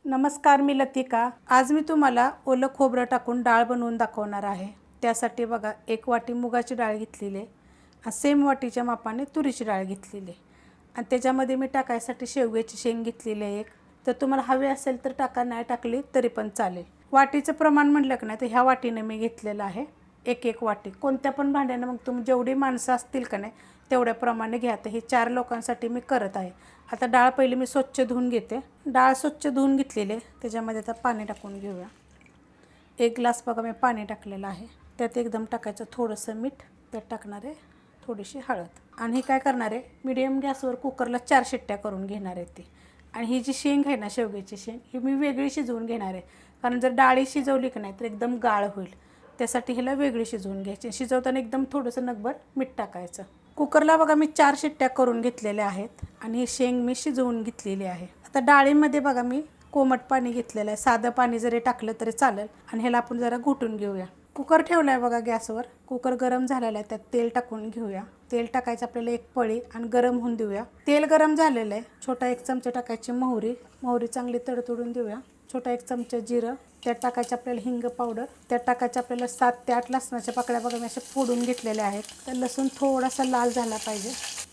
नमस्कार, मी लतिका। आज मी तुम्हाला ओलं खोबरं टाकून डाळ बनवून दाखवणार आहे। त्यासाठी बघा, 1 वाटी मुगाची डाळ घेतलेली आहे आणि सेम वाटीच्या मापाने तुरीची डाळ घेतलेली आहे आणि त्याच्यामध्ये मी टाकायसाठी शेवग्याची शेंग घेतलेली आहे एक। तर तुम्हाला हवे असेल तर टाका, नाही टाकली तरी पण चालेल। वाटीचं प्रमाण म्हटलं की नाही तर ह्या वाटीने मी घेतलेलं आहे, एक वाटी। कोणत्या पण भांड्याने मग तुम्ही जेवढी माणसं असतील का नाही तेवढ्या प्रमाणे घ्या। तर हे 4 लोकांसाठी मी करत आहे। आता डाळ पहिली मी स्वच्छ धुवून घेते। डाळ स्वच्छ धुवून घेतलेली आहे, त्याच्यामध्ये आता पाणी टाकून घेऊया। 1 ग्लास बघा मी पाणी टाकलेलं आहे। त्यात एकदम टाकायचं थोडंसं मीठ, त्यात टाकणार आहे थोडीशी हळद आणि हे काय करणार आहे, मीडियम गॅसवर कुकरला 4 शिट्ट्या करून घेणार आहे ती। आणि ही जी शेंग आहे ना, शेवग्याची शेंग, ही मी वेगळी शिजवून घेणार आहे, कारण जर डाळी शिजवली की नाही तर एकदम गाळ होईल। त्यासाठी ह्याला वेगळी शिजवून घ्यायची। शिजवताना एकदम थोडंसं नकभर मीठ टाकायचं। कुकरला बघा मी 4 शिट्ट्या करून घेतलेल्या आहेत आणि ही शेंग मी शिजवून घेतलेली आहे। आता डाळीमध्ये बघा मी कोमट पाणी घेतलेलं आहे, साधं पाणी जरी टाकलं तरी चालेल आणि ह्याला आपण जरा घुटून घेऊया। कुकर ठेवला आहे बघा गॅसवर, कुकर गरम झालेला आहे, त्यात तेल टाकून घेऊया। तेल टाकायचं आपल्याला 1 पळी आणि गरम होऊन देऊया। तेल गरम झालेलं आहे, छोटा 1 चमचा टाकायची मोहरी चांगली तडतडून देऊया। छोटा 1 चमचा जिरं, त्यात टाकायचं आपल्याला हिंग पावडर, त्यात टाकायचं आपल्याला 7 ते 8 लसणाच्या पाकळ्या बघा मी अशा फोडून घेतलेल्या आहेत। तर लसूण थोडासा लाल झाला पाहिजे।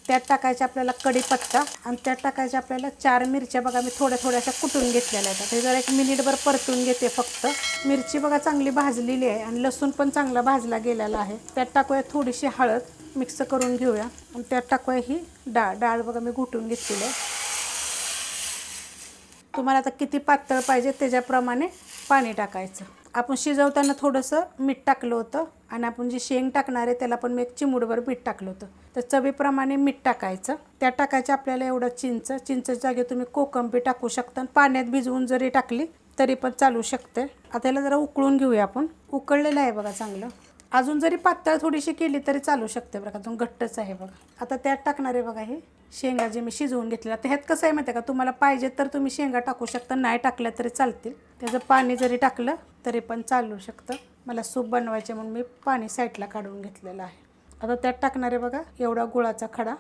त्यात टाकायचं आपल्याला कढीपत्ता आणि त्यात टाकायचं आपल्याला 4 मिरच्या बघा मी थोड्या कुटून घेतलेल्या आहेत। हे जरा 1 मिनिटभर परतून घेते फक्त। मिरची बघा चांगली भाजलेली आहे आणि लसूण पण चांगला भाजला गेलेला आहे। त्यात टाकूया थोडीशी हळद, मिक्स करून घेऊया आणि त्यात टाकूया ही डाळ बघा मी घुटून घेतलेली आहे। तुम्हाला आता किती पातळ पाहिजे त्याच्याप्रमाणे पाणी टाकायचं। आपण शिजवताना थोडंसं मीठ टाकलं होतं आणि आपण जी शेंग टाकणार आहे त्याला पण मी 1 चिमूटभर मीठ टाकलं होतं। तर चवीप्रमाणे मीठ टाकायचं। त्यात टाकायचं आपल्याला एवढं चिंचेच्या जागी तुम्ही कोकंबी टाकू शकता। पाण्यात भिजवून जरी टाकली तरी पण चालू शकते। आता याला जरा उकळून घेऊया आपण। उकळलेलं आहे बघा चांगलं। अजून जरी पातळ थोडीशी केली तरी चालू शकते बघा, अजून घट्टच आहे बघा। आता त्यात टाकणार आहे बघा हे शेंगा जे मी शिजवून घेतलेलं। आता ह्यात कसं आहे माहिती आहे का, तुम्हाला पाहिजे तर तुम्ही शेंगा टाकू शकता, नाही टाकल्या तरी चालतील। त्याचं पाणी जरी टाकलं तरी पण चालू शकतं। मला सूप बनवायचे म्हणून मी पाणी साईडला काढून घेतलेलं आहे। आता त्यात टाकणार आहे बघा एवढा गुळाचा खडा,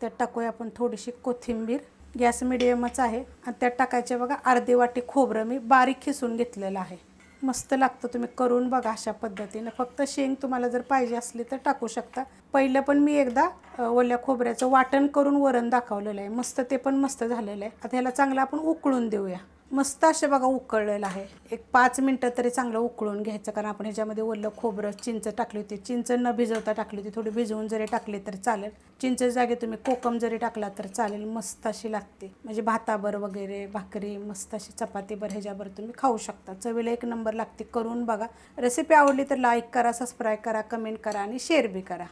त्यात टाकूया आपण थोडीशी कोथिंबीर, गॅस मिडियमच आहे। आणि त्यात टाकायचे बघा अर्धी वाटी खोबरं मी बारीक खिसून घेतलेलं आहे। मस्त लागतं, तुम्ही करून बघा अशा पद्धतीनं। फक्त शेंग तुम्हाला जर पाहिजे असली तर टाकू शकता। पहिलं पण मी एकदा ओल्या खोबऱ्याचं वाटण करून वरण दाखवलेलं आहे, मस्त, ते पण मस्त झालेलं आहे। आता ह्याला चांगलं आपण उकळून देऊया। मस्त असे बघा उकळलेलं आहे। 5 मिनटं तरी चांगलं उकळून घ्यायचं, कारण आपण ह्याच्यामध्ये ओलं खोबरं, चिंच टाकली होती। चिंच न भिजवता टाकली होती, थोडी भिजवून जरी टाकली तरी चालेल। चिंचेच्या जागी तुम्ही कोकम जरी टाकला तर चालेल, मस्त अशी लागते। म्हणजे भाताबर वगैरे, भाकरी, मस्त अशी चपातीबर ह्याच्यावर तुम्ही खाऊ शकता। चवीला 1 नंबर लागते, करून बघा। रेसिपी आवडली तर लाईक करा, सबस्क्राईब करा, कमेंट करा आणि शेअर बी करा।